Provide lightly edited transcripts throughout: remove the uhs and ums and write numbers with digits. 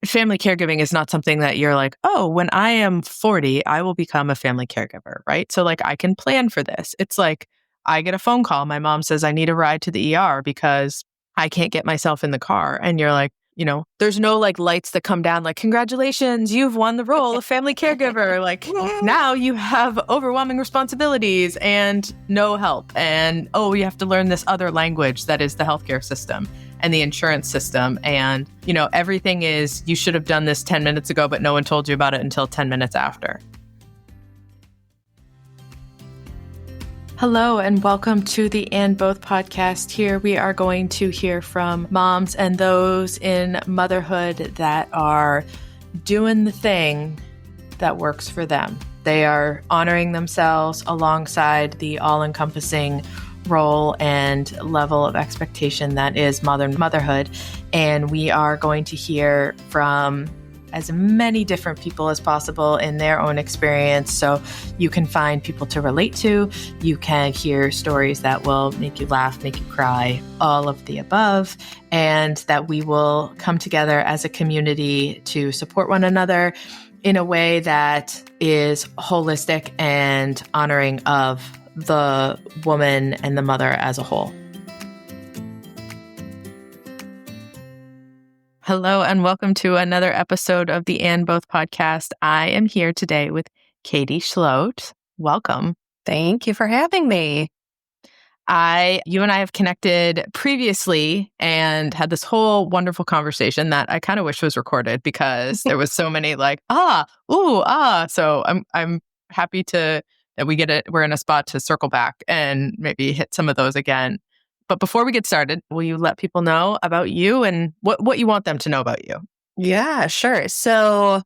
family caregiving is not something that you're like, oh, when I am 40, I will become a family caregiver, right? So like I can plan for this. It's like I get a phone call. My mom says I need a ride to the ER because I can't get myself in the car. And you're like, there's no like lights that come down like, congratulations, you've won the role of family caregiver. Like now you have overwhelming responsibilities and no help. And you have to learn this other language that is the healthcare system and the insurance system. And, everything is, you should have done this 10 minutes ago, but no one told you about it until 10 minutes after. Hello, and welcome to the And Both podcast. Here we are going to hear from moms and those in motherhood that are doing the thing that works for them. They are honoring themselves alongside the all-encompassing role and level of expectation that is modern motherhood. And we are going to hear from as many different people as possible in their own experience. So you can find people to relate to. You can hear stories that will make you laugh, make you cry, all of the above, and that we will come together as a community to support one another in a way that is holistic and honoring of the woman and the mother as a whole. Hello, and welcome to another episode of the And Both podcast. I am here today with Katie Schlott. Welcome. Thank you for having me. You and I have connected previously and had this whole wonderful conversation that I kind of wish was recorded because there was so many like, So I'm happy that we get it. We're in a spot to circle back and maybe hit some of those again. But before we get started, will you let people know about you and what you want them to know about you? Yeah, sure. So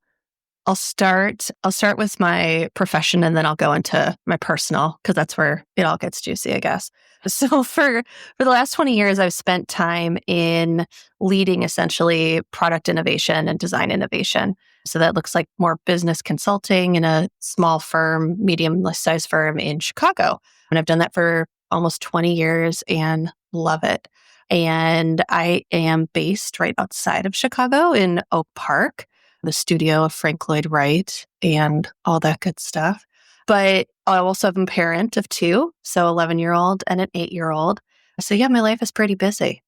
I'll start with my profession and then I'll go into my personal because that's where it all gets juicy, I guess. So for the last 20 years, I've spent time in leading essentially product innovation and design innovation. So that looks like more business consulting in a small firm, medium-sized firm in Chicago. And I've done that for almost 20 years and love it. And I am based right outside of Chicago in Oak Park, the studio of Frank Lloyd Wright and all that good stuff. But I also have a parent of two, so 11-year-old and an 8-year-old. So yeah, my life is pretty busy.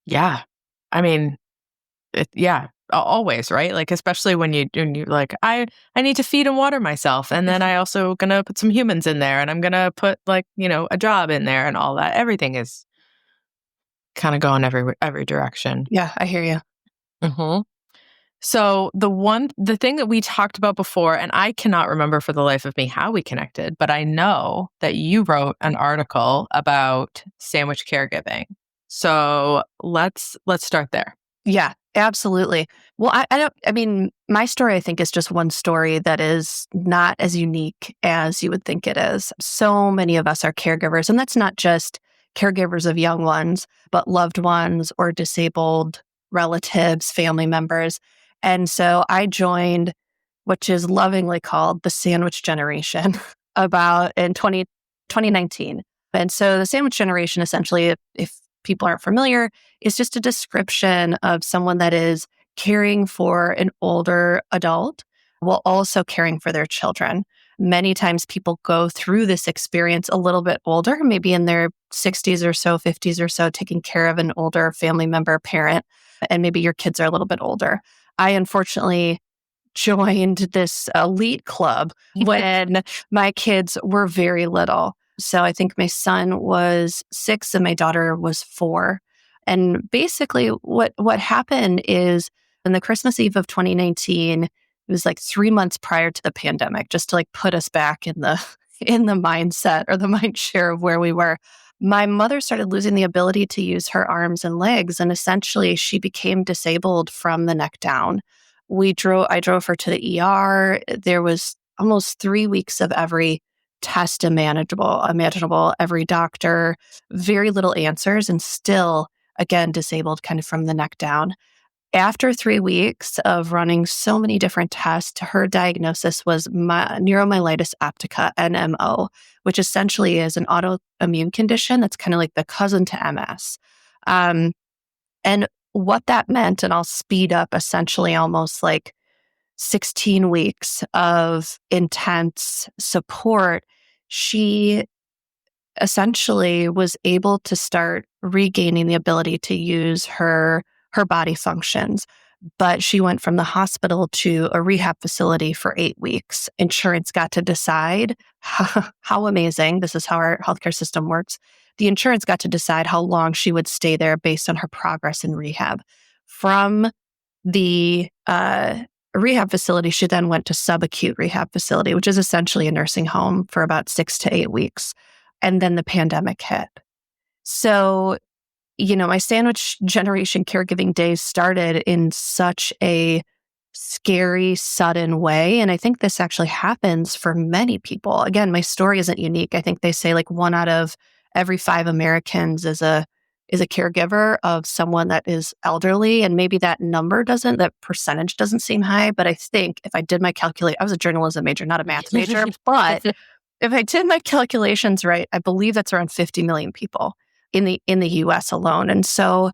Yeah. I mean, always, right? Like, especially when you're like, I need to feed and water myself. And then I also going to put some humans in there and I'm going to put like, a job in there and all that. Everything is kind of going every direction. Yeah, I hear you. Mm-hmm. So the thing that we talked about before, and I cannot remember for the life of me how we connected, but I know that you wrote an article about sandwich caregiving. So let's start there. Yeah, absolutely. Well, my story, I think, is just one story that is not as unique as you would think it is. So many of us are caregivers, and that's not just caregivers of young ones, but loved ones or disabled relatives, family members. And so I joined, which is lovingly called the sandwich generation, about in 2019. And so the sandwich generation, essentially, if people aren't familiar, is just a description of someone that is caring for an older adult while also caring for their children. Many times people go through this experience a little bit older, maybe in their 60s or so, 50s or so, taking care of an older family member, parent, and maybe your kids are a little bit older. I unfortunately joined this elite club when my kids were very little. So I think my son was 6 and my daughter was 4. And basically what happened is on the Christmas Eve of 2019, it was like 3 months prior to the pandemic, just to like put us back in the mindset or the mind share of where we were. My mother started losing the ability to use her arms and legs, and essentially she became disabled from the neck down. I drove her to the ER. There was almost 3 weeks of every test imaginable, every doctor, very little answers, and still, again, disabled kind of from the neck down. After 3 weeks of running so many different tests, her diagnosis was neuromyelitis optica, NMO, which essentially is an autoimmune condition that's kind of like the cousin to MS. And what that meant, and I'll speed up, essentially almost like 16 weeks of intense support, she essentially was able to start regaining the ability to use her body functions. But she went from the hospital to a rehab facility for 8 weeks. Insurance got to decide how amazing, this is how our healthcare system works. The insurance got to decide how long she would stay there based on her progress in rehab. From the rehab facility, she then went to subacute rehab facility, which is essentially a nursing home, for about 6 to 8 weeks. And then the pandemic hit. So, my sandwich generation caregiving days started in such a scary, sudden way. And I think this actually happens for many people. Again, my story isn't unique. I think they say like 1 out of every 5 Americans is a caregiver of someone that is elderly. And maybe that percentage doesn't seem high. But I think if I did my calculate, I was a journalism major, not a math major, but if I did my calculations right, I believe that's around 50 million people in the US alone. And so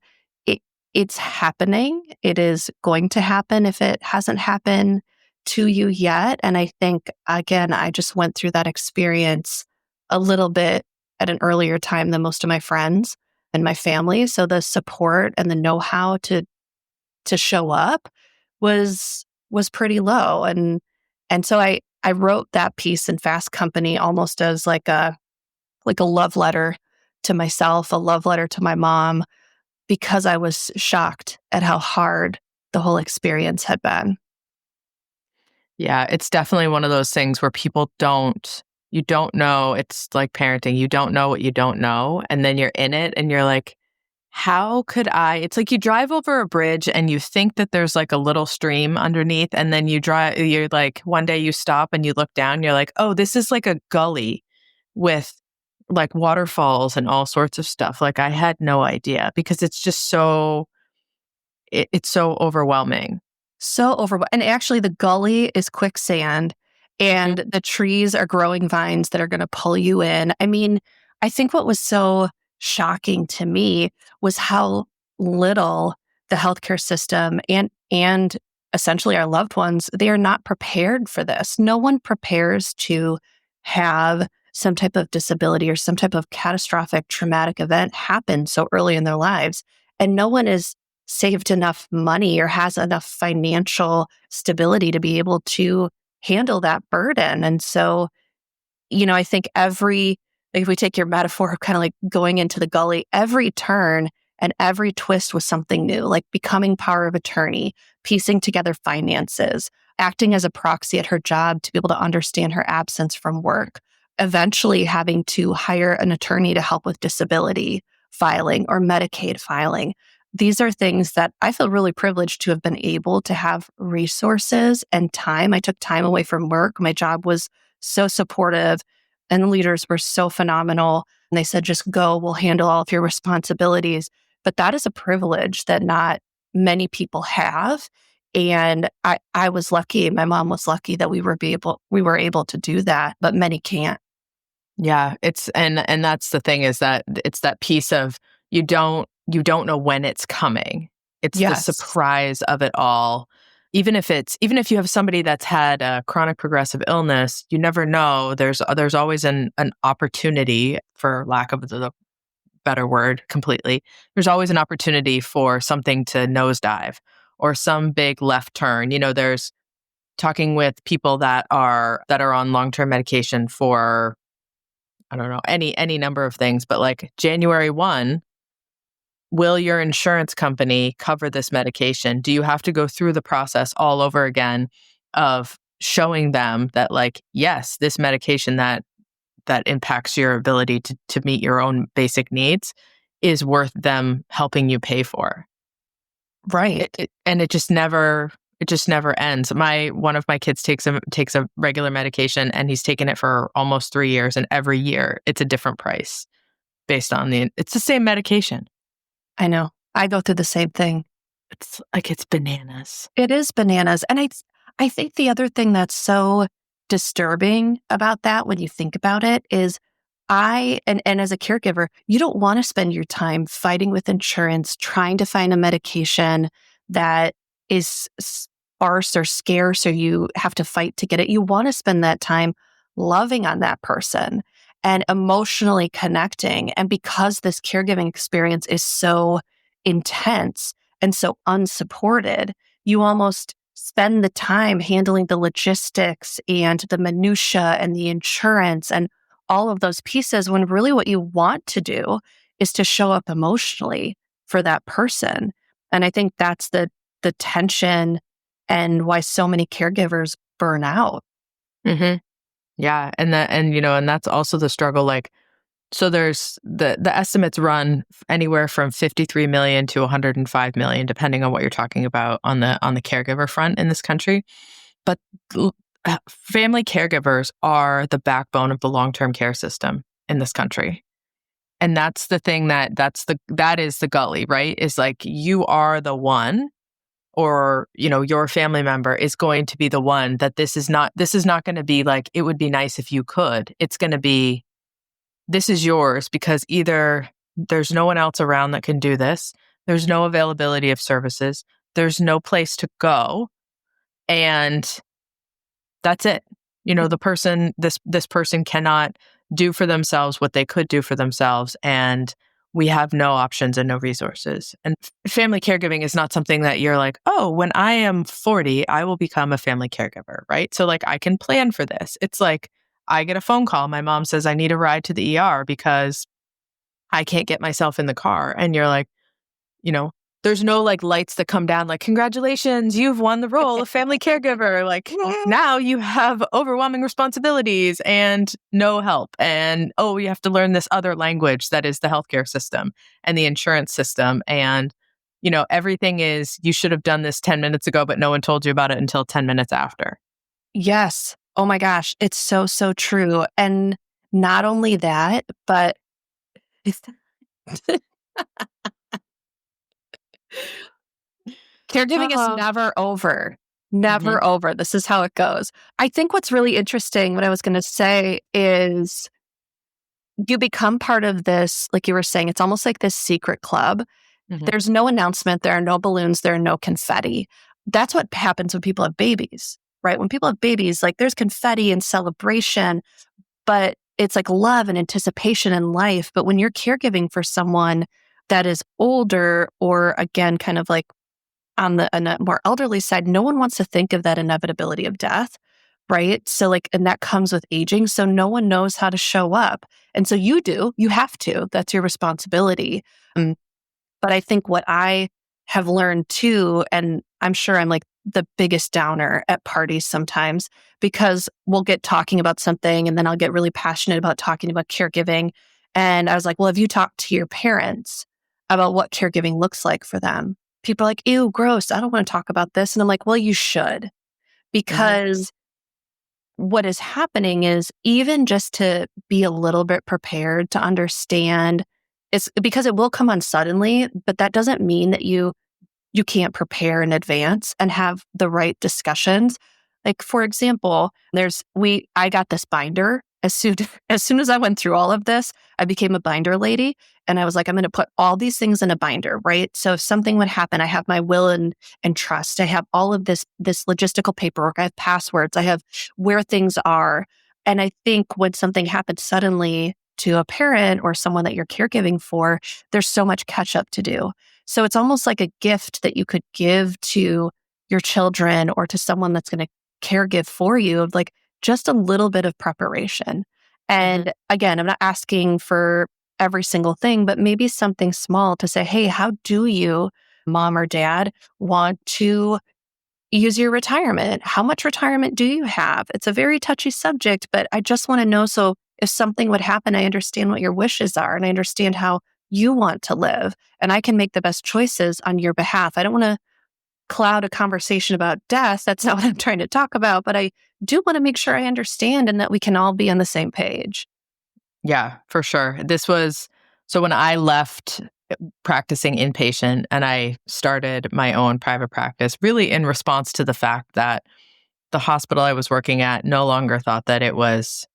it's happening. It is going to happen if it hasn't happened to you yet. And I think, again, I just went through that experience a little bit at an earlier time than most of my friends and my family. So the support and the know-how to show up was pretty low. And so I wrote that piece in Fast Company almost as like a love letter to myself, a love letter to my mom, because I was shocked at how hard the whole experience had been. Yeah, it's definitely one of those things where you don't know. It's like parenting. You don't know what you don't know. And then you're in it and you're like, how could I? It's like you drive over a bridge and you think that there's like a little stream underneath. And then you're like, one day you stop and you look down, you're like, oh, this is like a gully with like waterfalls and all sorts of stuff. Like I had no idea because it's just it's so overwhelming. So overwhelming. And actually, the gully is quicksand and the trees are growing vines that are going to pull you in. I mean, I think what was so shocking to me was how little the healthcare system and essentially our loved ones, they are not prepared for this. No one prepares to have some type of disability or some type of catastrophic traumatic event happen so early in their lives. And no one is saved enough money or has enough financial stability to be able to handle that burden. And so, I think if we take your metaphor of kind of like going into the gully, every turn and every twist was something new, like becoming power of attorney, piecing together finances, acting as a proxy at her job to be able to understand her absence from work, eventually having to hire an attorney to help with disability filing or Medicaid filing. These are things that I feel really privileged to have been able to have resources and time. I took time away from work. My job was so supportive and the leaders were so phenomenal. And they said, just go, we'll handle all of your responsibilities. But that is a privilege that not many people have. And I was lucky. My mom was lucky that we were able to do that, but many can't. Yeah, and that's the thing, is that it's that piece of you don't know when it's coming. It's the surprise of it all. Even if you have somebody that's had a chronic progressive illness, you never know. There's always an opportunity, for lack of the better word, completely. There's always an opportunity for something to nosedive or some big left turn. There's talking with people that are on long-term medication for, I don't know, any number of things, but like January 1, will your insurance company cover this medication? Do you have to go through the process all over again of showing them that, like, yes, this medication that impacts your ability to meet your own basic needs is worth them helping you pay for? Right. And it just never ends. One of my kids takes a regular medication and he's taken it for almost 3 years, and every year it's a different price based on it's the same medication. I know. I go through the same thing. It's bananas. It is bananas. And I think the other thing that's so disturbing about that, when you think about it, is And as a caregiver, you don't want to spend your time fighting with insurance, trying to find a medication that is sparse or scarce, or you have to fight to get it. You want to spend that time loving on that person and emotionally connecting. And because this caregiving experience is so intense and so unsupported, you almost spend the time handling the logistics and the minutia and the insurance and all of those pieces, when really what you want to do is to show up emotionally for that person. And I think that's the tension and why so many caregivers burn out. Mm-hmm. Yeah. And that's also the struggle. Like, so there's the estimates run anywhere from 53 million to 105 million, depending on what you're talking about on the caregiver front in this country. But family caregivers are the backbone of the long-term care system in this country. And that's the thing that is the gully, right? Is like, you are the one, or, your family member is going to be the one that this is not going to be like, it would be nice if you could. It's going to be, this is yours, because either there's no one else around that can do this, there's no availability of services, there's no place to go, and that's it. This person cannot do for themselves what they could do for themselves, and we have no options and no resources. And family caregiving is not something that you're like, oh, when I am 40, I will become a family caregiver, right? So like, I can plan for this. It's like, I get a phone call. My mom says I need a ride to the ER because I can't get myself in the car. And you're like, there's no like lights that come down like, congratulations, you've won the role of family caregiver. Like, now you have overwhelming responsibilities and no help. And, oh, you have to learn this other language that is the healthcare system and the insurance system. And, everything is, you should have done this 10 minutes ago, but no one told you about it until 10 minutes after. Yes. Oh my gosh. It's so, so true. And not only that, but caregiving is never over. Never over. This is how it goes. I think what's really interesting, what I was going to say is, you become part of this, like you were saying, it's almost like this secret club. Mm-hmm. There's no announcement. There are no balloons. There are no confetti. That's what happens when people have babies, right? When people have babies, like, there's confetti and celebration, but it's like love and anticipation in life. But when you're caregiving for someone that is older, or again, kind of like on a more elderly side, no one wants to think of that inevitability of death, right? So like, and that comes with aging. So no one knows how to show up. And so you have to, that's your responsibility. But I think what I have learned too, and I'm sure I'm like the biggest downer at parties sometimes, because we'll get talking about something and then I'll get really passionate about talking about caregiving. And I was like, well, have you talked to your parents about what caregiving looks like for them? People are like, ew, gross, I don't want to talk about this. And I'm like, well, you should, because what is happening is, even just to be a little bit prepared to understand, it's because it will come on suddenly, but that doesn't mean that you can't prepare in advance and have the right discussions. Like, for example, I got this binder. As soon as I went through all of this, I became a binder lady. And I was like, I'm going to put all these things in a binder, right? So if something would happen, I have my will and trust. I have all of this logistical paperwork. I have passwords. I have where things are. And I think when something happens suddenly to a parent or someone that you're caregiving for, there's so much catch up to do. So it's almost like a gift that you could give to your children or to someone that's going to caregive for you, of like just a little bit of preparation. And again, I'm not asking for every single thing, but maybe something small to say, hey, how do you, mom or dad, want to use your retirement? How much retirement do you have? It's a very touchy subject, but I just want to know, so if something would happen, I understand what your wishes are and I understand how you want to live, and I can make the best choices on your behalf. I don't want to cloud a conversation about death. That's not what I'm trying to talk about, but I do want to make sure I understand and that we can all be on the same page. Yeah, for sure. So when I left practicing inpatient and I started my own private practice, really in response to the fact that the hospital I was working at no longer thought that it was,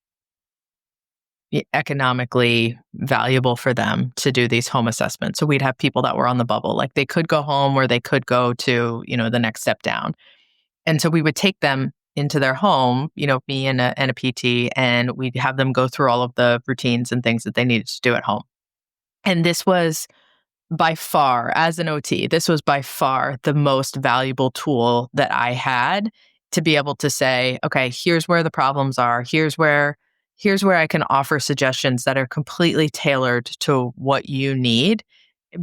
economically valuable for them to do these home assessments. So we'd have people that were on the bubble, like they could go home or they could go to, the next step down. And so we would take them into their home, me and a PT, and we'd have them go through all of the routines and things that they needed to do at home. And this was by far, as an OT, this was by far the most valuable tool that I had to be able to say, okay, here's where the problems are. Here's where I can offer suggestions that are completely tailored to what you need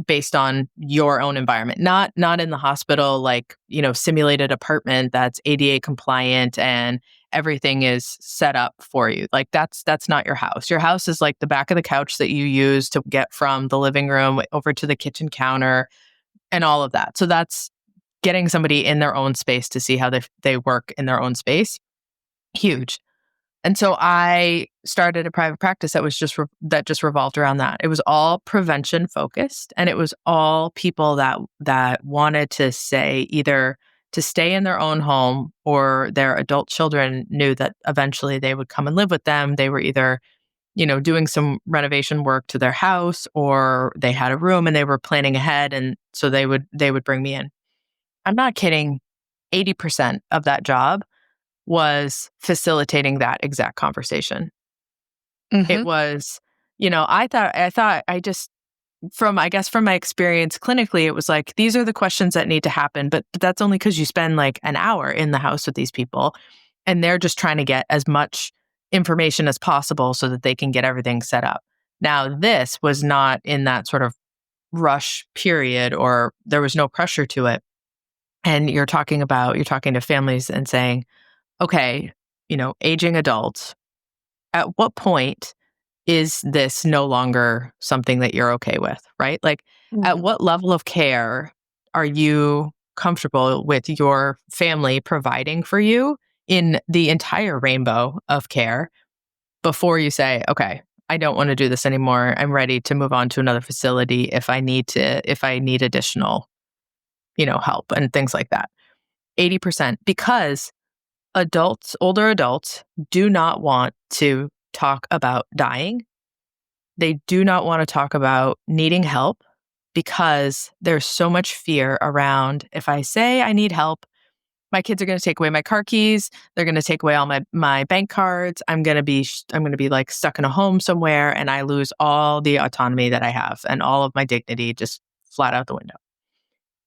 based on your own environment. Not in the hospital, like, simulated apartment that's ADA compliant and everything is set up for you. Like that's not your house. Your house is like the back of the couch that you use to get from the living room over to the kitchen counter and all of that. So that's getting somebody in their own space to see how they work in their own space. Huge. And so I started a private practice that was just revolved around that. It was all prevention focused, and it was all people that wanted to say either to stay in their own home or their adult children knew that eventually they would come and live with them. They were either, doing some renovation work to their house, or they had a room and they were planning ahead, and so they would bring me in. I'm not kidding. 80% of that job was facilitating that exact conversation. It was, I thought I just, from my experience clinically, it was like, these are the questions that need to happen, but that's only because you spend like an hour in the house with these people and they're just trying to get as much information as possible so that they can get everything set up. Now, this was not in that sort of rush period, or there was no pressure to it. And you're talking to families and saying, okay, aging adults, at what point is this no longer something that you're okay with, right? Like, at what level of care are you comfortable with your family providing for you in the entire rainbow of care before you say, okay, I don't want to do this anymore. I'm ready to move on to another facility if I need additional, help and things like that. 80%, because older adults do not want to talk about dying. They do not want to talk about needing help because there's so much fear around, if I say I need help, my kids are going to take away my car keys. They're going to take away all my bank cards. I'm going to be like stuck in a home somewhere, and I lose all the autonomy that I have and all of my dignity just flat out the window.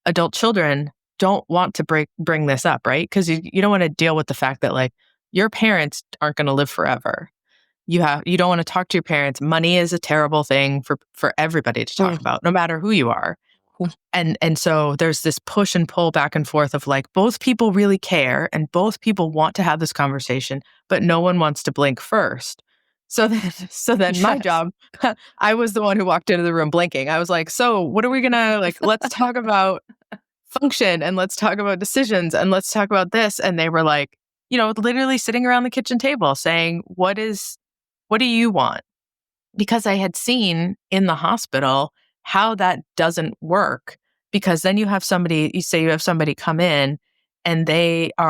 Adult children don't want to bring this up, right? Because you don't want to deal with the fact that like your parents aren't going to live forever. You don't want to talk to your parents. Money is a terrible thing for everybody to talk about, no matter who you are. And so there's this push and pull back and forth of like both people really care and both people want to have this conversation, but no one wants to blink first. So then my job, I was the one who walked into the room blinking. I was like, so what are we gonna like? Let's talk about function and let's talk about decisions and let's talk about this. And they were like, literally sitting around the kitchen table saying, what do you want? Because I had seen in the hospital how that doesn't work, because then you have somebody come in and they're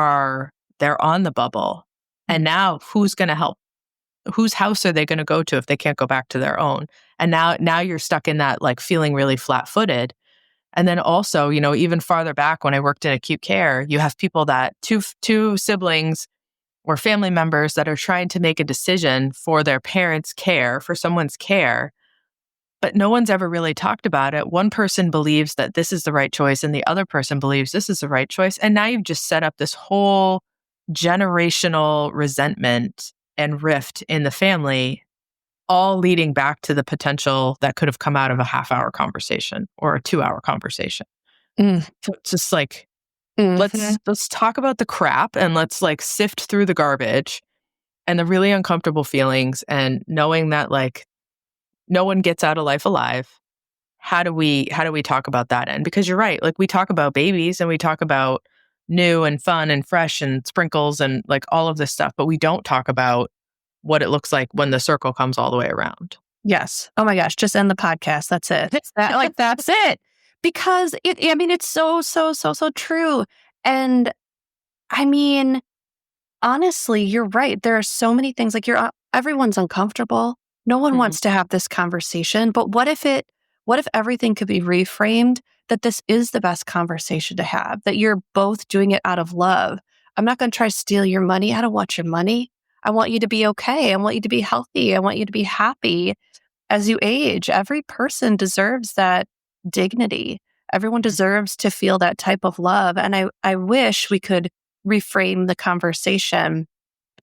on the bubble. And now who's going to help? Whose house are they going to go to if they can't go back to their own? And now you're stuck in that like feeling really flat-footed. And then also, even farther back when I worked in acute care, you have people that two siblings or family members that are trying to make a decision for their parents' care, for someone's care, but no one's ever really talked about it. One person believes that this is the right choice and the other person believes this is the right choice. And now you've just set up this whole generational resentment and rift in the family, all leading back to the potential that could have come out of a half-hour conversation or a 2-hour conversation. So it's just like, let's talk about the crap and let's like sift through the garbage and the really uncomfortable feelings, and knowing that like no one gets out of life alive. How do we talk about that end? Because you're right, like we talk about babies and we talk about new and fun and fresh and sprinkles and like all of this stuff, but we don't talk about what it looks like when the circle comes all the way around. Yes. Oh my gosh, just end the podcast. That's it. That's it. Because it's so true. And I mean, honestly, you're right. There are so many things like everyone's uncomfortable. No one Mhm. wants to have this conversation. But what if everything could be reframed that this is the best conversation to have, that you're both doing it out of love? I'm not going to try to steal your money. I don't want your money. I want you to be okay. I want you to be healthy. I want you to be happy as you age. Every person deserves that dignity. Everyone deserves to feel that type of love. And I wish we could reframe the conversation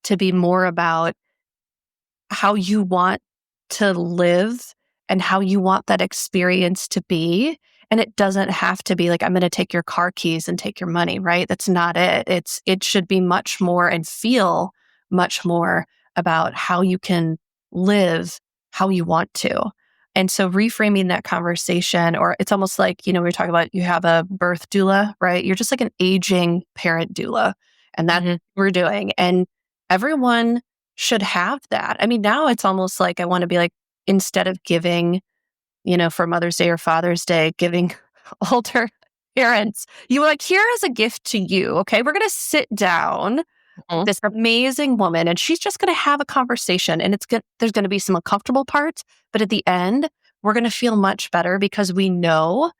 to be more about how you want to live and how you want that experience to be. And it doesn't have to be like, I'm going to take your car keys and take your money, right? That's not it. It should be much more and feel much more about how you can live how you want to. And so reframing that conversation, or it's almost like, we were talking about, you have a birth doula, right? You're just like an aging parent doula. And that's Mhm. what we're doing. And everyone should have that. I mean, now it's almost like I want to be like, instead of giving, for Mother's Day or Father's Day, giving older parents, you were like, here is a gift to you. Okay. We're going to sit down with Mhm. this amazing woman and she's just going to have a conversation and it's good. There's going to be some uncomfortable parts, but at the end, we're going to feel much better because we know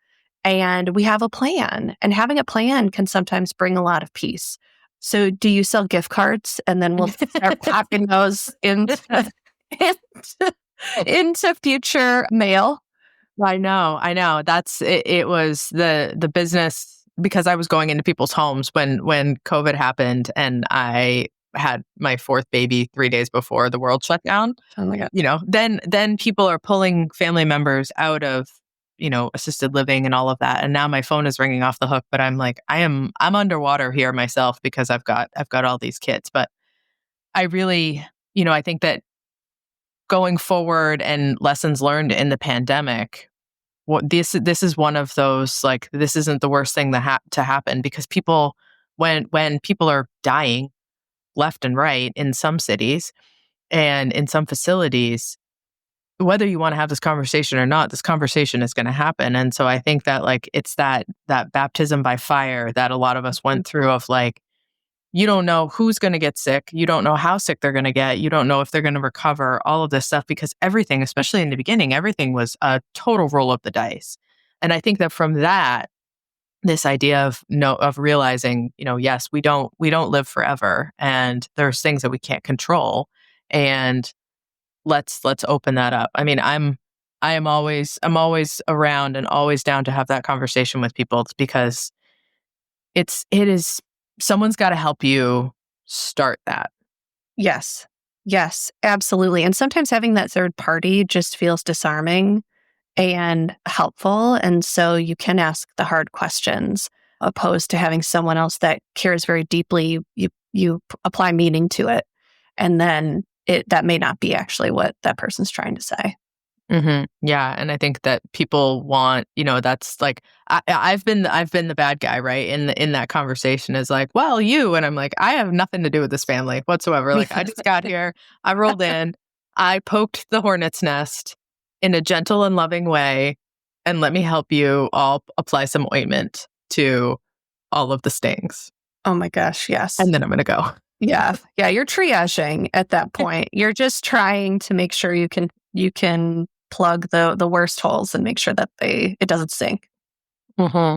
and we have a plan. And having a plan can sometimes bring a lot of peace. So, do you sell gift cards? And then we'll start popping those into, into future mail. I know. That's it, it was the business because I was going into people's homes when COVID happened and I had my fourth baby 3 days before the world shut down. Oh my God. Then people are pulling family members out of, assisted living and all of that. And now my phone is ringing off the hook, but I'm like, I'm underwater here myself because I've got all these kids. But I really, I think that going forward and lessons learned in the pandemic, what this is one of those, like, this isn't the worst thing to happen because people, when people are dying left and right in some cities and in some facilities, whether you want to have this conversation or not, this conversation is going to happen. And so I think that, like, it's that baptism by fire that a lot of us went through of, like, you don't know who's going to get sick. You don't know how sick they're going to get. You don't know if they're going to recover, all of this stuff, because everything, especially in the beginning, everything was a total roll of the dice. And I think that from that, this idea of no, of realizing, yes, we don't live forever and there's things that we can't control. And let's open that up. I mean, I'm always around and always down to have that conversation with people because it is someone's got to help you start that. Yes. Yes, absolutely. And sometimes having that third party just feels disarming and helpful. And so you can ask the hard questions opposed to having someone else that cares very deeply. You apply meaning to it. And then that may not be actually what that person's trying to say. Yeah, and I think that people want, that's like, I've been the bad guy, right? In that conversation is like, well, you, and I'm like, I have nothing to do with this family whatsoever. Like, I just got here, I rolled in, I poked the hornet's nest in a gentle and loving way, and let me help you all apply some ointment to all of the stings, Oh my gosh, yes. and then I'm gonna go. Yeah. Yeah, you're triaging at that point. You're just trying to make sure you can plug the worst holes and make sure that it doesn't sink. hmm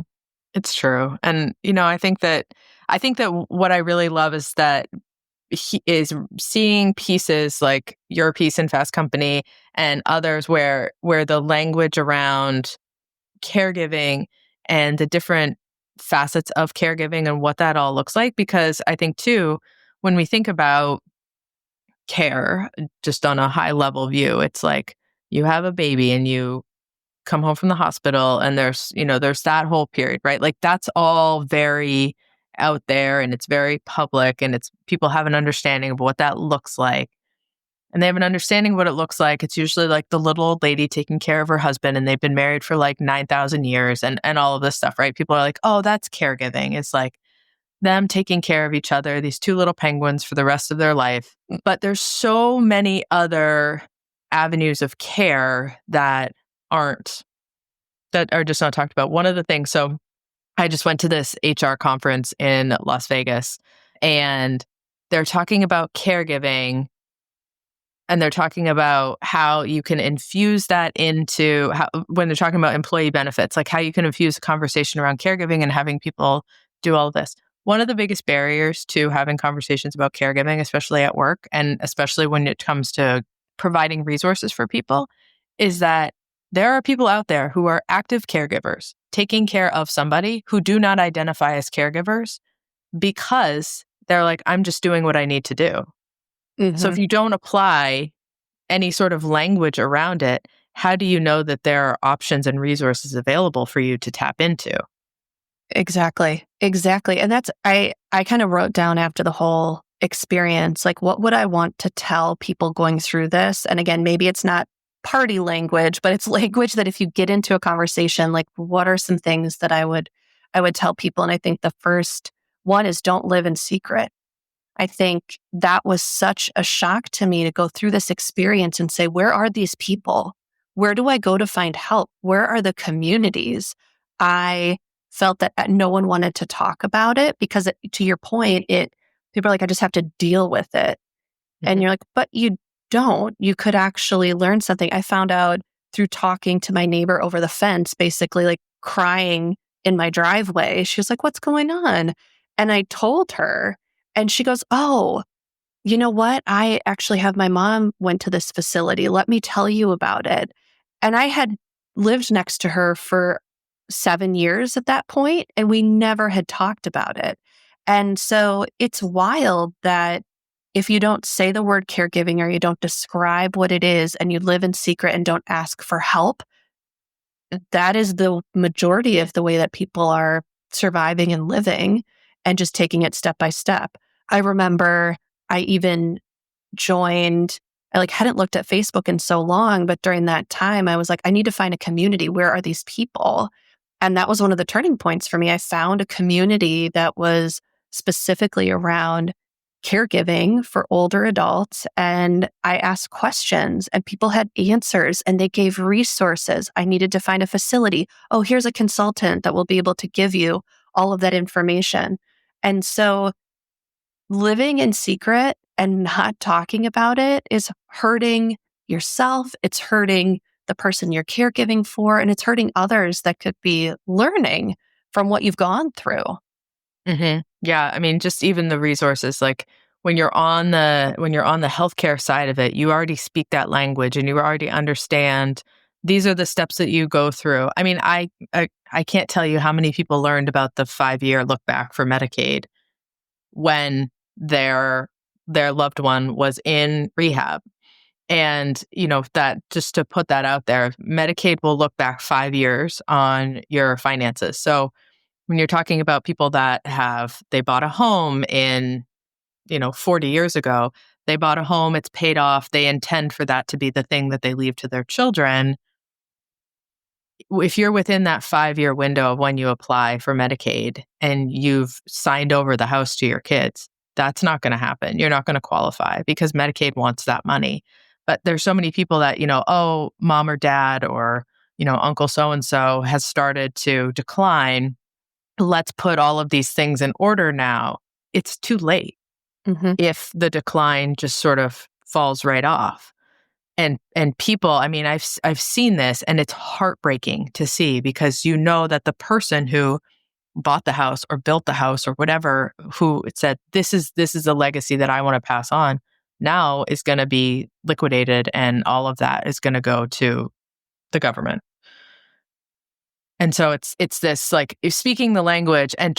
It's true, and I think that what I really love is that he is seeing pieces like your piece in Fast Company and others where the language around caregiving and the different facets of caregiving and what that all looks like. Because I think too, when we think about care, just on a high level view, it's like you have a baby and you come home from the hospital and there's that whole period, right? Like, that's all very out there and it's very public and it's people have an understanding of what that looks like. And they have an understanding of what it looks like. It's usually like the little old lady taking care of her husband and they've been married for like 9,000 years and all of this stuff, right? People are like, oh, that's caregiving. It's like them taking care of each other, these two little penguins for the rest of their life. But there's so many other avenues of care aren't that are just not talked about. One of the things, so I just went to this HR conference in Las Vegas and they're talking about caregiving And they're talking about how you can infuse that into when they're talking about employee benefits, like how you can infuse a conversation around caregiving and having people do all this. One of the biggest barriers to having conversations about caregiving, especially at work, and especially when it comes to providing resources for people, is that there are people out there who are active caregivers taking care of somebody who do not identify as caregivers because they're like, I'm just doing what I need to do. So if you don't apply any sort of language around it, how do you know that there are options and resources available for you to tap into? Exactly. Exactly. And I kind of wrote down after the whole experience, like, what would I want to tell people going through this? And again, maybe it's not party language, but it's language that if you get into a conversation, like, what are some things that I would tell people? And I think the first one is don't live in secret. I think that was such a shock to me to go through this experience and say, where are these people? Where do I go to find help? Where are the communities? I felt that no one wanted to talk about it because to your point, people are like, I just have to deal with it. And you're like, but you don't. You could actually learn something. I found out through talking to my neighbor over the fence, basically like crying in my driveway. She was like, what's going on? And I told her, and she goes, oh, you know what? I actually have my mom went to this facility. Let me tell you about it. And I had lived next to her for 7 years at that point, and we never had talked about it. And so it's wild that if you don't say the word caregiving or you don't describe what it is and you live in secret and don't ask for help, that is the majority of the way that people are surviving and living and just taking it step by step. I remember I even joined, I hadn't looked at Facebook in so long, but during that time I was like, I need to find a community. Where are these people? And that was one of the turning points for me. I found a community that was specifically around caregiving for older adults. And I asked questions and people had answers and they gave resources. I needed to find a facility. Oh, here's a consultant that will be able to give you all of that information. And so living in secret and not talking about it is hurting yourself. It's hurting the person you're caregiving for, and it's hurting others that could be learning from what you've gone through. Yeah, I mean, just even the resources, like when you're on the healthcare side of it, you already speak that language and you already understand these are the steps that you go through. I mean, I can't tell you how many people learned about the 5-year look back for Medicaid when their loved one was in rehab. And, that just to put that out there, Medicaid will look back 5 years on your finances. So when you're talking about people that they bought a home in, 40 years ago, they bought a home, it's paid off, they intend for that to be the thing that they leave to their children. If you're within that 5-year window of when you apply for Medicaid and you've signed over the house to your kids, that's not going to happen. You're not going to qualify because Medicaid wants that money. But there's so many people that, oh, mom or dad or, uncle so-and-so has started to decline. Let's put all of these things in order now. It's too late if the decline just sort of falls right off. And people, I mean, I've seen this and it's heartbreaking to see because you know that the person who bought the house or built the house or whatever, who said, this is a legacy that I want to pass on, now is going to be liquidated and all of that is going to go to the government. And so it's this like you're speaking the language and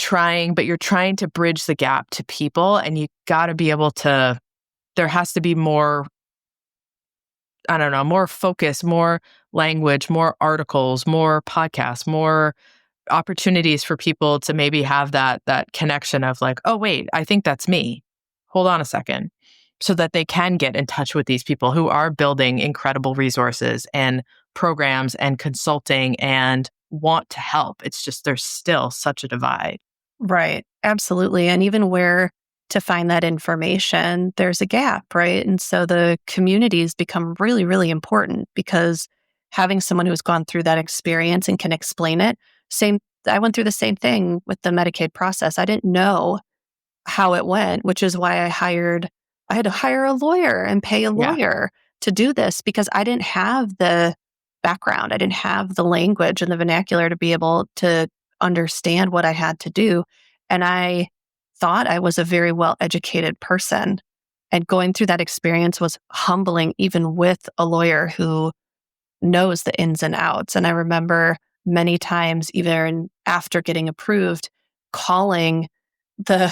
but you're trying to bridge the gap to people, and you got to be able to, there has to be more, I don't know, more focus, more language, more articles, more podcasts, more opportunities for people to maybe have that connection of like, oh, wait, I think that's me. Hold on a second. So that they can get in touch with these people who are building incredible resources and programs and consulting and want to help. It's just there's still such a divide. Right. Absolutely. And even where to find that information, there's a gap, right? And so the communities become really, really important because having someone who's gone through that experience and can explain it. I went through the same thing with the Medicaid process. I didn't know how it went, which is why I hired I had to hire a lawyer and pay a Yeah. lawyer to do this because I didn't have the background. I didn't have the language and the vernacular to be able to understand what I had to do. And I thought I was a very well educated person. And going through that experience was humbling, even with a lawyer who knows the ins and outs. And I remember many times, even after getting approved, calling the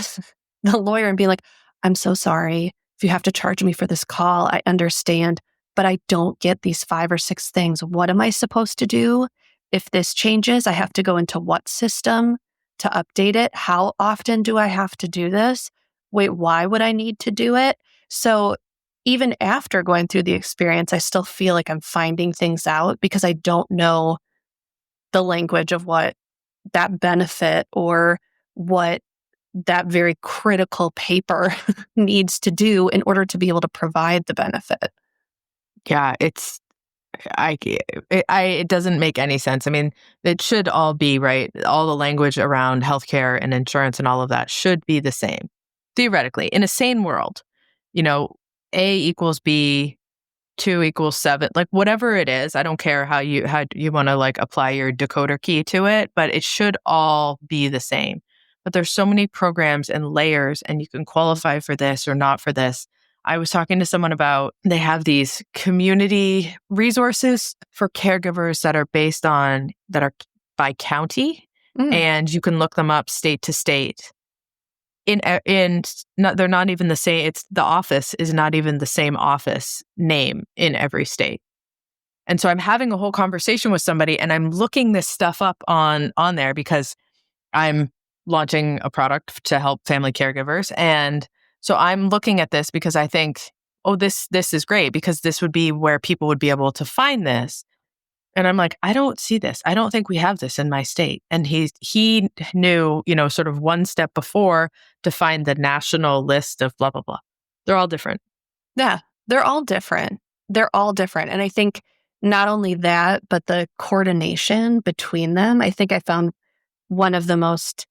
the lawyer and being like, "I'm so sorry if you have to charge me for this call. I understand, but I don't get these 5 or 6 things. What am I supposed to do? If this changes, I have to go into what system to update it? How often do I have to do this? Wait, why would I need to do it?" So even after going through the experience, I still feel like I'm finding things out because I don't know the language of what that benefit or what that very critical paper needs to do in order to be able to provide the benefit. Yeah, it doesn't make any sense. I mean, it should all be right. All the language around healthcare and insurance and all of that should be the same. Theoretically, in a sane world, you know, A equals B, 2 equals 7, like whatever it is. I don't care how you want to like apply your decoder key to it, but it should all be the same. But there's so many programs and layers, and you can qualify for this or not for this. I was talking to someone about they have these community resources for caregivers that are by county, Mm, and you can look them up state to state. In not, they're not even the same. It's the office is not even the same office name in every state. And so I'm having a whole conversation with somebody, and I'm looking this stuff up on there because I'm launching a product to help family caregivers. And so I'm looking at this because I think, oh, this is great because this would be where people would be able to find this. And I'm like, I don't see this. I don't think we have this in my state. And he knew, sort of one step before to find the national list of blah, blah, blah. They're all different. yeah, they're all different. They're all different. And I think not only that, but the coordination between them, I think I found one of the most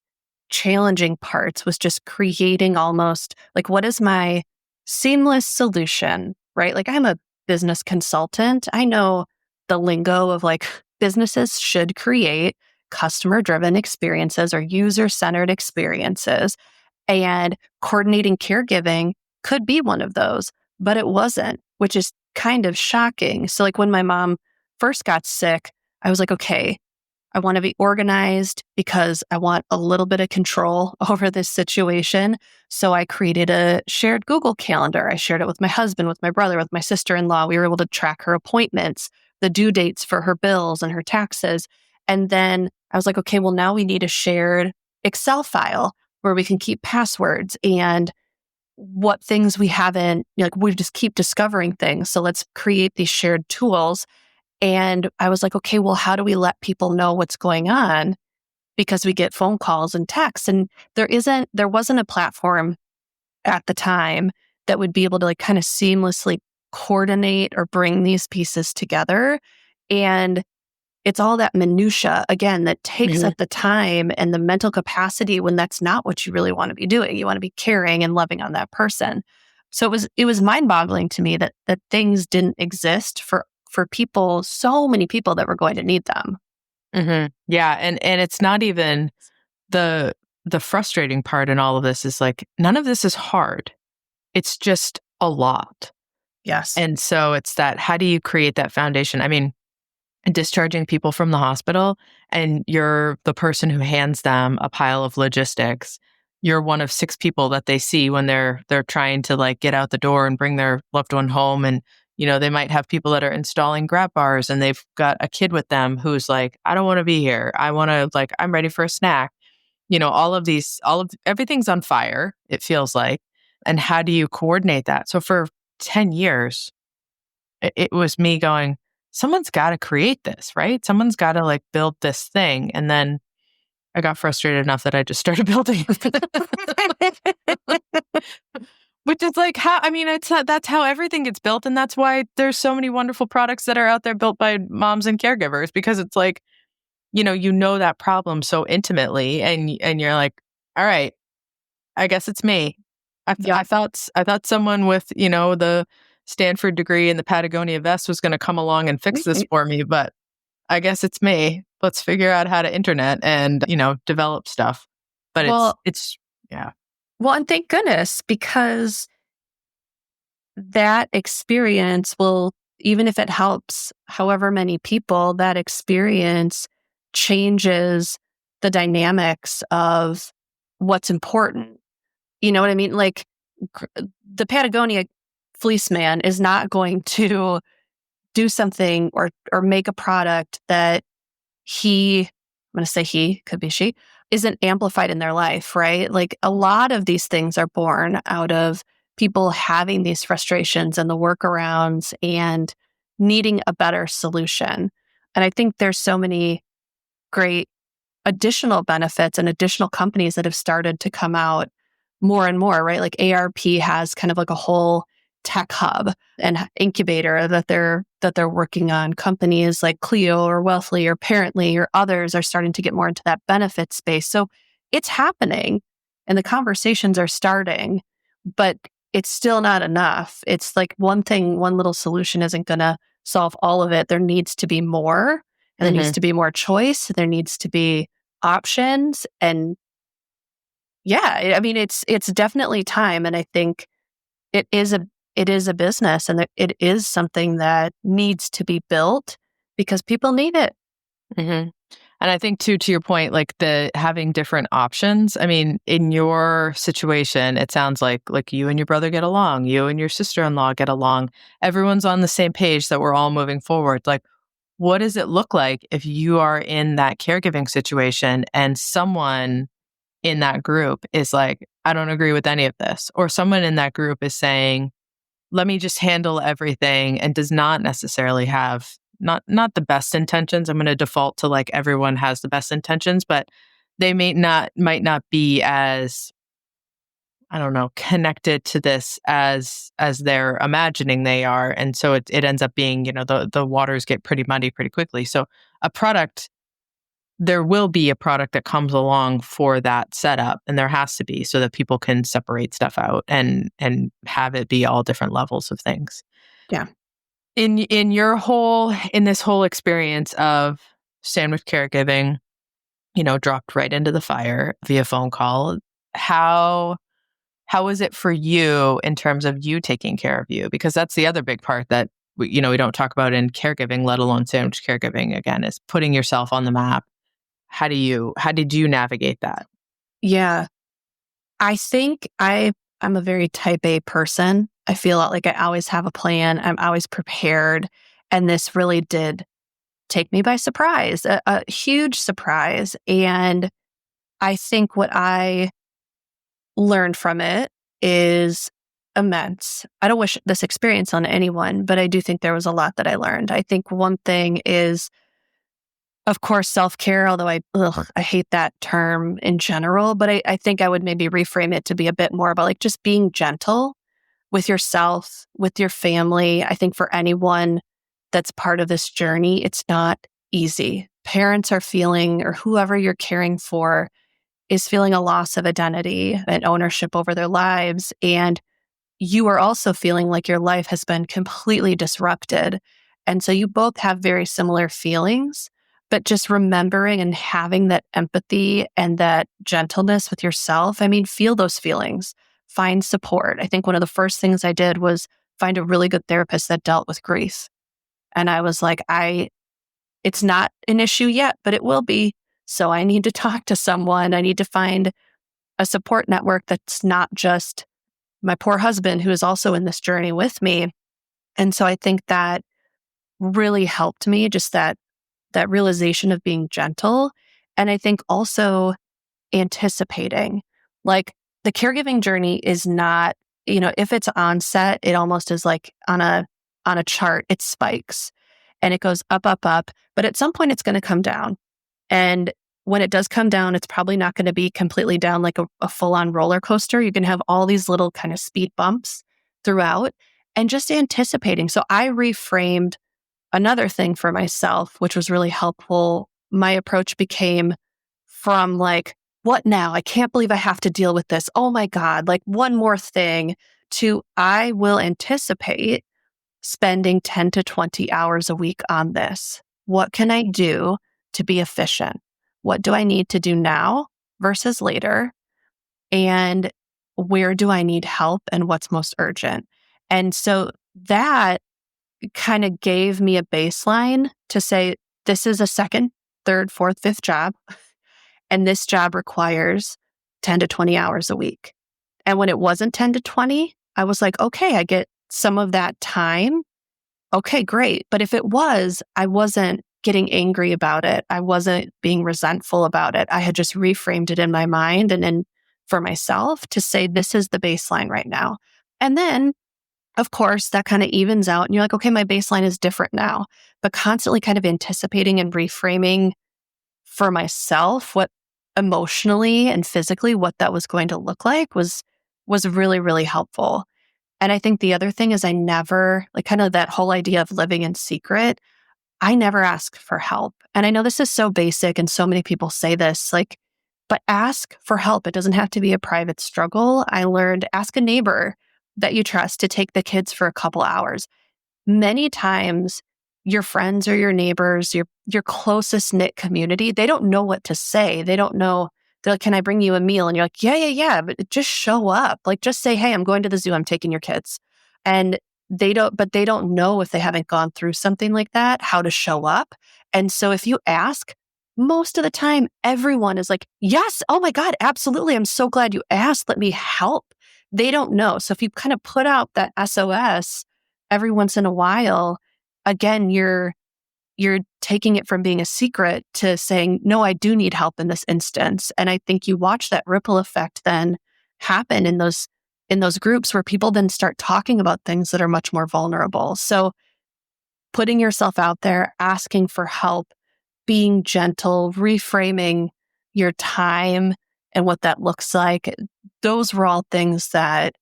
challenging parts was just creating almost like, what is my seamless solution, right? Like, I'm a business consultant. I know the lingo of like businesses should create customer driven experiences or user centered experiences. And coordinating caregiving could be one of those, but it wasn't, which is kind of shocking. So, like, when my mom first got sick, I was like, okay, I want to be organized because I want a little bit of control over this situation. So I created a shared Google Calendar. I shared it with my husband, with my brother, with my sister-in-law. We were able to track her appointments, the due dates for her bills and her taxes. And then I was like, okay, well, now we need a shared Excel file where we can keep passwords and what things we haven't, like, we just keep discovering things. So let's create these shared tools. And I was like, okay, well, how do we let people know what's going on? Because we get phone calls and texts, and there wasn't a platform at the time that would be able to like kind of seamlessly coordinate or bring these pieces together. And it's all that minutia again that takes Mhm. up the time and the mental capacity when that's not what you really want to be doing. You want to be caring and loving on that person. So it was mind-boggling to me that things didn't exist for people, so many people that were going to need them. Yeah, and it's not even the frustrating part in all of this is like none of this is hard. It's just a lot. Yes. And so it's that how do you create that foundation? I mean, discharging people from the hospital and you're the person who hands them a pile of logistics. You're one of 6 people that they see when they're trying to like get out the door and bring their loved one home. And they might have people that are installing grab bars and they've got a kid with them who's like, I don't want to be here. I want to like I'm ready for a snack. All of everything's on fire, it feels like. And how do you coordinate that? So for 10 years it was me going, someone's got to create this, right? Someone's got to like build this thing. And then I got frustrated enough that I just started building. Which is like how, I mean, that's how everything gets built. And that's why there's so many wonderful products that are out there built by moms and caregivers, because it's like, that problem so intimately and you're like, all right, I guess it's me. I thought someone with, the Stanford degree and the Patagonia vest was going to come along and fix this for me, but I guess it's me. Let's figure out how to internet and, develop stuff. But Well, yeah. well, and thank goodness, because that experience will, even if it helps however many people, that experience changes the dynamics of what's important. You know what I mean? Like the Patagonia fleece man is not going to do something or make a product that I'm going to say he, could be she, isn't amplified in their life, right? Like a lot of these things are born out of people having these frustrations and the workarounds and needing a better solution. And I think there's so many great additional benefits and additional companies that have started to come out more and more, right? Like ARP has kind of like a whole tech hub and incubator that they're working on. Companies like Clio or Wealthly or Parently or others are starting to get more into that benefit space. So it's happening and the conversations are starting, but it's still not enough. It's like one little solution isn't going to solve all of it. There needs to be more, and there needs to be more choice. There needs to be options. And yeah, I mean, it's definitely time. And I think it is a business, and it is something that needs to be built because people need it. Mm-hmm. And I think too, to your point, like the having different options. I mean, in your situation, it sounds like you and your brother get along, you and your sister-in-law get along. Everyone's on the same page that we're all moving forward. Like, what does it look like if you are in that caregiving situation and someone in that group is like, I don't agree with any of this, or someone in that group is saying, let me just handle everything, and does not necessarily have not the best intentions. I'm going to default to like everyone has the best intentions, but they might not be as, I don't know, connected to this as they're imagining they are. And so it ends up being, the waters get pretty muddy pretty quickly. So there will be a product that comes along for that setup, and there has to be, so that people can separate stuff out and have it be all different levels of things. Yeah. In this whole experience of sandwich caregiving, dropped right into the fire via phone call, how is it for you in terms of you taking care of you? Because that's the other big part that we don't talk about in caregiving, let alone sandwich caregiving, again, is putting yourself on the map. How did you navigate that? Yeah. I think I'm a very type A person. I feel like I always have a plan. I'm always prepared. And this really did take me by surprise, a huge surprise. And I think what I learned from it is immense. I don't wish this experience on anyone, but I do think there was a lot that I learned. I think one thing is, of course, self-care, although I hate that term in general, but I think I would maybe reframe it to be a bit more about like just being gentle with yourself, with your family. I think for anyone that's part of this journey, it's not easy. Parents are feeling, or whoever you're caring for is feeling a loss of identity and ownership over their lives. And you are also feeling like your life has been completely disrupted. And so you both have very similar feelings, but just remembering and having that empathy and that gentleness with yourself. I mean, feel those feelings, find support. I think one of the first things I did was find a really good therapist that dealt with grief. And I was like, it's not an issue yet, but it will be. So I need to talk to someone. I need to find a support network that's not just my poor husband, who is also in this journey with me. And so I think that really helped me, just that realization of being gentle. And I think also anticipating, like the caregiving journey is not, if it's onset, it almost is like on a chart, it spikes and it goes up, up, up. But at some point it's going to come down. And when it does come down, it's probably not going to be completely down like a full-on roller coaster. You're going to have all these little kind of speed bumps throughout, and just anticipating. So I reframed another thing for myself, which was really helpful. My approach became from like what now? I can't believe I have to deal with this. Oh my God, like one more thing, to I will anticipate spending 10 to 20 hours a week on this. What can I do to be efficient? What do I need to do now versus later? And where do I need help and what's most urgent? And so that kind of gave me a baseline to say, this is a second, third, fourth, fifth job. And this job requires 10 to 20 hours a week. And when it wasn't 10 to 20, I was like, okay, I get some of that time. Okay, great. But if it was, I wasn't getting angry about it. I wasn't being resentful about it. I had just reframed it in my mind and then for myself to say, this is the baseline right now. And then, of course, that kind of evens out and you're like, okay, my baseline is different now. But constantly kind of anticipating and reframing for myself what emotionally and physically what that was going to look like was really, really helpful. And I think the other thing is I never, like kind of that whole idea of living in secret, I never ask for help. And I know this is so basic and so many people say this, like, but ask for help. It doesn't have to be a private struggle. I learned ask a neighbor that you trust to take the kids for a couple hours. Many times your friends or your neighbors, your closest knit community, they don't know what to say. They don't know. They're like, can I bring you a meal? And you're like, yeah. But just show up. Like just say, hey, I'm going to the zoo. I'm taking your kids. And they don't know if they haven't gone through something like that, how to show up. And so if you ask, most of the time, everyone is like, yes, oh my God, absolutely. I'm so glad you asked. Let me help. They don't know. So if you kind of put out that SOS every once in a while, again, you're taking it from being a secret to saying, no, I do need help in this instance. And I think you watch that ripple effect then happen in those groups where people then start talking about things that are much more vulnerable. So putting yourself out there, asking for help, being gentle, reframing your time and what that looks like, those were all things that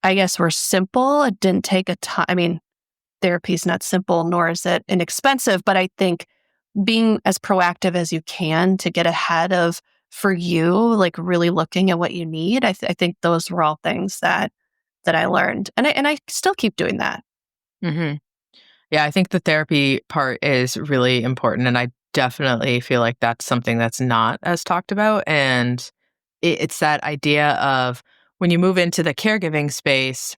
I guess were simple. It didn't take a ton. I mean, therapy is not simple, nor is it inexpensive, but I think being as proactive as you can to get ahead of, for you, like really looking at what you need, I think those were all things that I learned. And I still keep doing that. Mm-hmm. Yeah, I think the therapy part is really important. And I definitely feel like that's something that's not as talked about. And it's that idea of when you move into the caregiving space,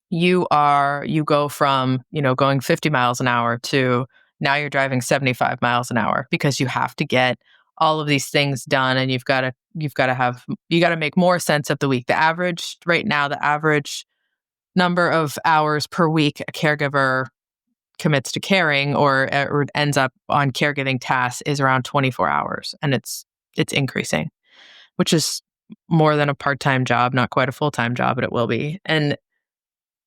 you go from, going 50 miles an hour to now you're driving 75 miles an hour because you have to get all of these things done and you got to make more sense of the week. The average number of hours per week a caregiver commits to caring or ends up on caregiving tasks is around 24 hours, and it's increasing, which is more than a part-time job, not quite a full-time job, but it will be. And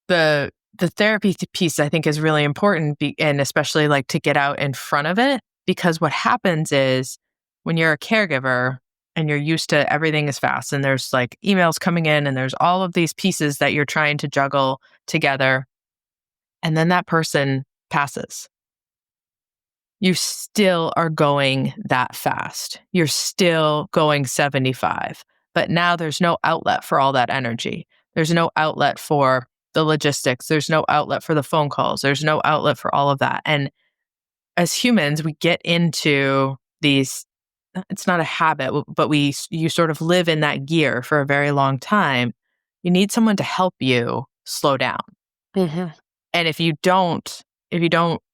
the therapy piece I think is really important, and especially like to get out in front of it, because what happens is when you're a caregiver and you're used to everything is fast and there's like emails coming in and there's all of these pieces that you're trying to juggle together, and then that person passes. You still are going that fast. You're still going 75. But now there's no outlet for all that energy. There's no outlet for the logistics. There's no outlet for the phone calls. There's no outlet for all of that. And as humans, we get into these, it's not a habit, but you sort of live in that gear for a very long time. You need someone to help you slow down. Mm-hmm. And if you don't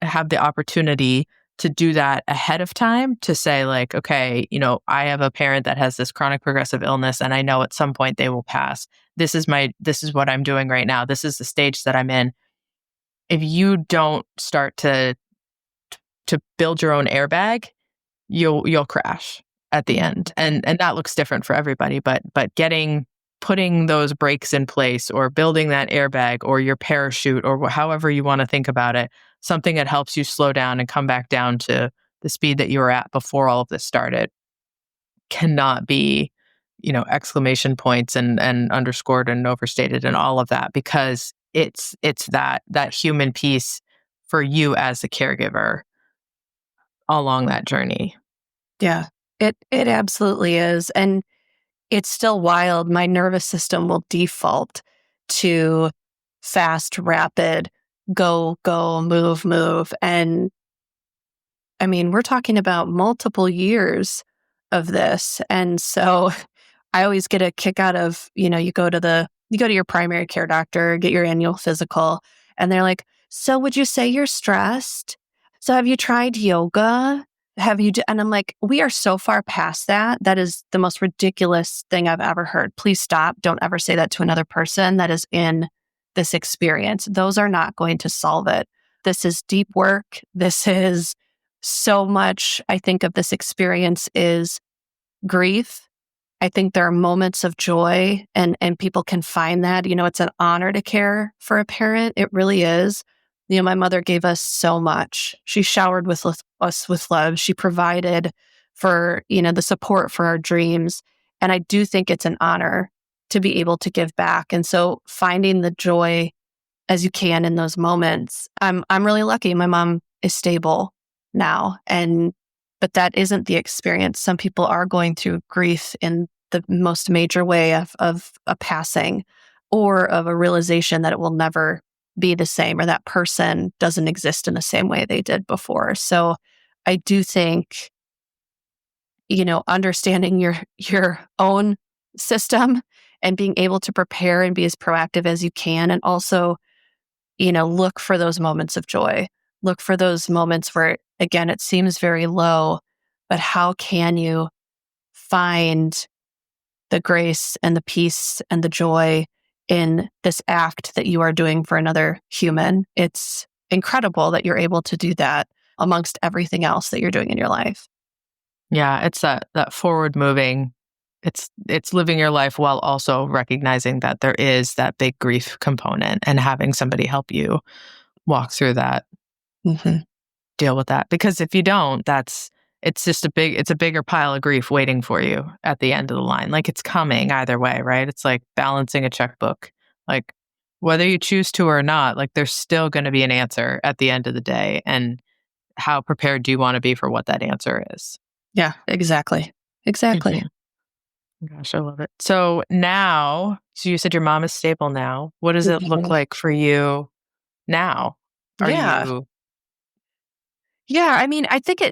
have the opportunity to do that ahead of time, to say like, okay, I have a parent that has this chronic progressive illness and I know at some point they will pass. This is what I'm doing right now. This is the stage that I'm in. If you don't start to build your own airbag, you'll crash at the end. And that looks different for everybody, but putting those brakes in place or building that airbag or your parachute or however you want to think about it, something that helps you slow down and come back down to the speed that you were at before all of this started, cannot be, exclamation points and underscored and overstated and all of that, because it's that human piece for you as a caregiver along that journey. Yeah. It absolutely is. And it's still wild. My nervous system will default to fast, rapid, go, go, move, move. And I mean, we're talking about multiple years of this. And so I always get a kick out of, you go to your primary care doctor, get your annual physical, and they're like, "So would you say you're stressed? So have you tried yoga? And I'm like, "We are so far past that. That is the most ridiculous thing I've ever heard. Please stop. Don't ever say that to another person that is in this experience. Those are not going to solve it. This is deep work. This is so much. I think of this experience is grief. I think there are moments of joy and people can find that. It's an honor to care for a parent. It really is. My mother gave us so much. She showered us with love. She provided for, the support for our dreams. And I do think it's an honor to be able to give back. And so finding the joy as you can in those moments. I'm really lucky. My mom is stable now, but that isn't the experience. Some people are going through grief in the most major way of a passing or of a realization that it will never be the same or that person doesn't exist in the same way they did before. So I do think, understanding your own system and being able to prepare and be as proactive as you can, and also look for those moments of joy. Look for those moments where, again, it seems very low, but how can you find the grace and the peace and the joy in this act that you are doing for another human? It's incredible that you're able to do that amongst everything else that you're doing in your life. Yeah, it's that forward moving. It's living your life while also recognizing that there is that big grief component and having somebody help you walk through that, deal with that. Because if you don't, it's a bigger pile of grief waiting for you at the end of the line. Like, it's coming either way, right? It's like balancing a checkbook. Like, whether you choose to or not, like, there's still going to be an answer at the end of the day. And how prepared do you want to be for what that answer is? Yeah, exactly. Exactly. Gosh, I love it. So you said your mom is stable now. What does it look like for you now? Are Yeah. you Yeah. I mean, I think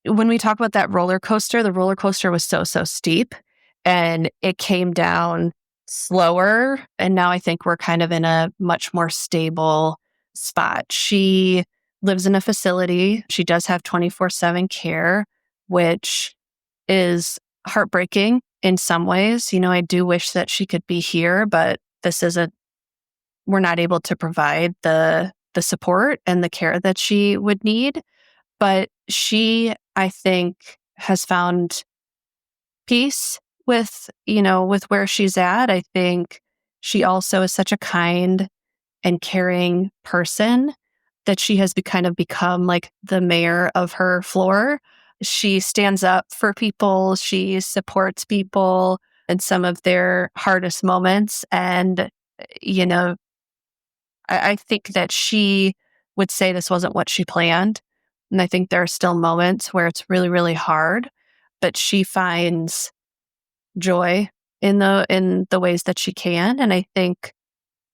when we talk about that roller coaster, the roller coaster was so steep and it came down slower. And now I think we're kind of in a much more stable spot. She lives in a facility. She does have 24/7 care, which is heartbreaking in some ways. I do wish that she could be here, but we're not able to provide the support and the care that she would need. But she, I think, has found peace with where she's at. I think she also is such a kind and caring person that she has kind of become like the mayor of her floor. She stands up for people. She supports people in some of their hardest moments. And, I think that she would say this wasn't what she planned. And I think there are still moments where it's really, really hard, but she finds joy in the ways that she can. And I think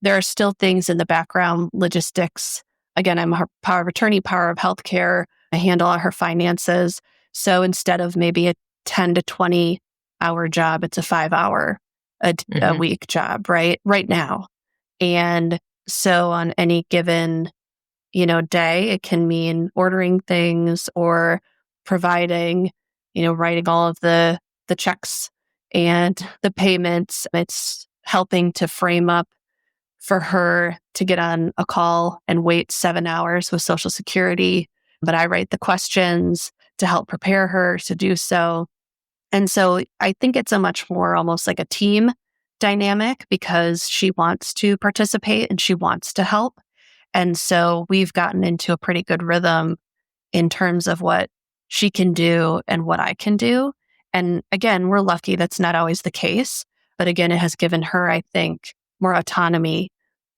there are still things in the background, logistics. Again, I'm her power of attorney, power of healthcare. I handle all her finances. So instead of maybe a 10 to 20 hour job, it's a 5 hour a week job, right now. And so on any given, day, it can mean ordering things or providing, writing all of the checks and the payments. It's helping to frame up for her to get on a call and wait 7 hours with Social Security. But I write the questions to help prepare her to do so. And so I think it's a much more almost like a team dynamic because she wants to participate and she wants to help. And so we've gotten into a pretty good rhythm in terms of what she can do and what I can do. And again, we're lucky that's not always the case. But again, it has given her, I think, more autonomy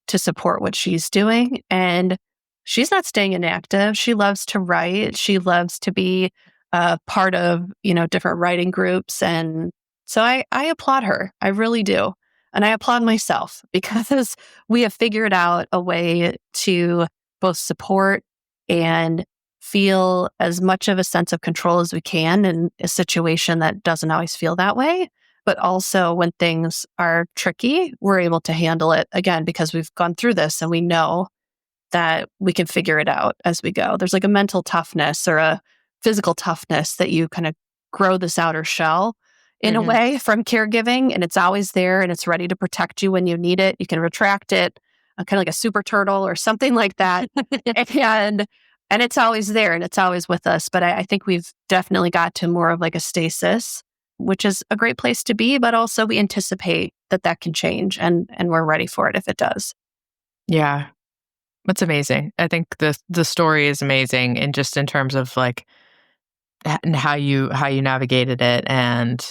to support what she's doing. And she's not staying inactive. She loves to write. She loves to be part of, different writing groups. And so I applaud her. I really do. And I applaud myself because we have figured out a way to both support and feel as much of a sense of control as we can in a situation that doesn't always feel that way. But also when things are tricky, we're able to handle it again because we've gone through this and we know that we can figure it out as we go. There's like a mental toughness or a physical toughness that you kind of grow this outer shell in a way from caregiving, and it's always there and it's ready to protect you when you need it. You can retract it, kind of like a super turtle or something like that. and it's always there and it's always with us. But I think we've definitely got to more of like a stasis, which is a great place to be, but also we anticipate that can change and we're ready for it if it does. Yeah. That's amazing. I think the story is amazing, and just in terms of like and how you navigated it, and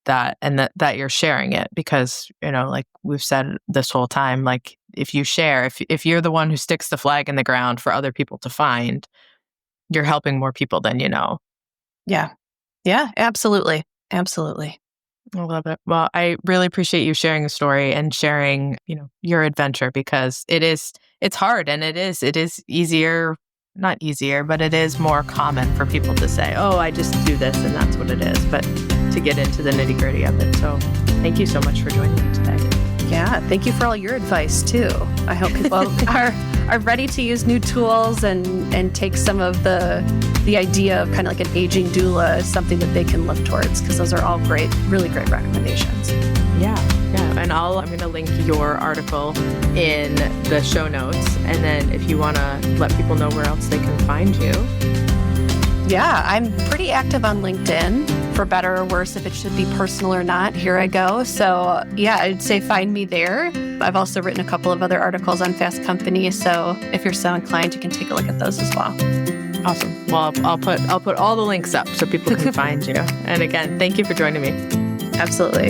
that you're sharing it, because like we've said this whole time, like if you share, if you're the one who sticks the flag in the ground for other people to find, you're helping more people than you know. Yeah, absolutely. I love it. Well, I really appreciate you sharing the story and sharing, your adventure, because it's hard, and it is easier, not easier, but it is more common for people to say, oh, I just do this and that's what it is, but to get into the nitty gritty of it. So thank you so much for joining me today. Yeah, thank you for all your advice too. I hope people are ready to use new tools and take some of the idea of kind of like an aging doula as something that they can look towards, because those are all really great recommendations. Yeah. And I'm going to link your article in the show notes. And then if you want to let people know where else they can find you. Yeah, I'm pretty active on LinkedIn, for better or worse, if it should be personal or not. Here I go. So yeah, I'd say find me there. I've also written a couple of other articles on Fast Company. So if you're so inclined, you can take a look at those as well. Awesome. Well, I'll put all the links up so people can find you. And again, thank you for joining me. Absolutely.